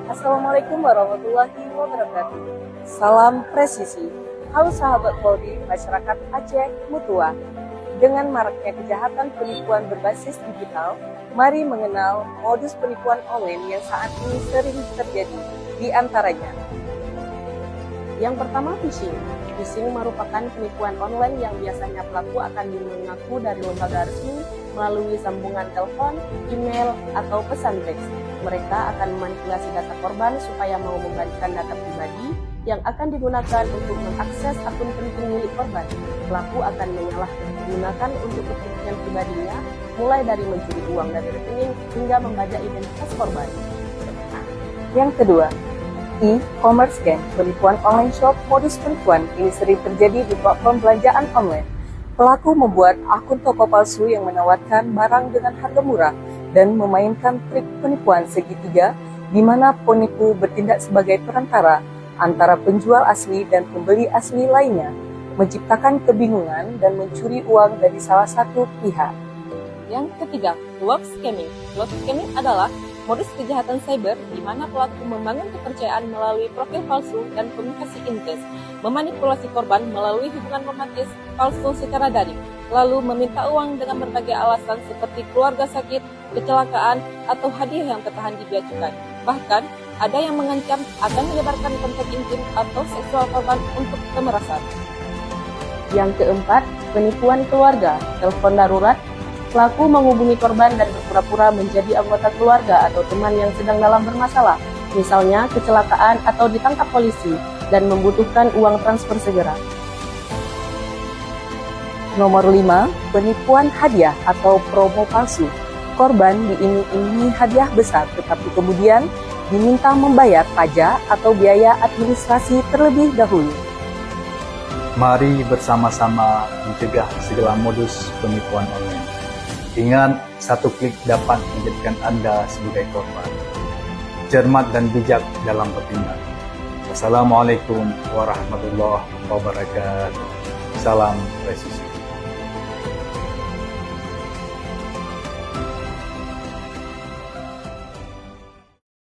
Assalamualaikum warahmatullahi wabarakatuh. Salam presisi. Halo sahabat Polri, masyarakat Aceh Mutua. Dengan maraknya kejahatan penipuan berbasis digital, mari mengenal modus penipuan online yang saat ini sering terjadi. Di antaranya, yang pertama phishing. Phishing merupakan penipuan online yang biasanya pelaku akan mengaku dari lembaga resmi melalui sambungan telepon, email, atau pesan teks. Mereka akan memanipulasi data korban supaya mau memberikan data pribadi yang akan digunakan untuk mengakses akun penting milik korban. Pelaku akan menyalahgunakan untuk kepentingan pribadinya, mulai dari mencuri uang dari rekening hingga membajak identitas korban. Yang kedua, e-commerce scam, penipuan online shop. Modus penipuan ini sering terjadi di platform belanjaan online. Pelaku membuat akun toko palsu yang menawarkan barang dengan harga murah dan memainkan trik penipuan segitiga, di mana penipu bertindak sebagai perantara antara penjual asli dan pembeli asli lainnya, menciptakan kebingungan dan mencuri uang dari salah satu pihak. Yang ketiga, love scamming. Love scamming adalah modus kejahatan cyber di mana pelaku membangun kepercayaan melalui profil palsu dan komunikasi intens, memanipulasi korban melalui hubungan romantis palsu secara daring, lalu meminta uang dengan berbagai alasan seperti keluarga sakit, kecelakaan, atau hadiah yang tertahan di bea cukai. Bahkan, ada yang mengancam akan menyebarkan konten intim atau seksual korban untuk pemerasan. Yang keempat, penipuan keluarga. Telepon darurat. Pelaku menghubungi korban dan berpura-pura menjadi anggota keluarga atau teman yang sedang dalam bermasalah, misalnya kecelakaan atau ditangkap polisi, dan membutuhkan uang transfer segera. Nomor 5, penipuan hadiah atau promo palsu. Korban diiming-imingi hadiah besar, tetapi kemudian diminta membayar pajak atau biaya administrasi terlebih dahulu. Mari bersama-sama mencegah segala modus penipuan online. Ingat, satu klik dapat menjadikan Anda sebagai korban. Cermat dan bijak dalam bertindak. Wassalamualaikum warahmatullahi wabarakatuh. Salam presisi.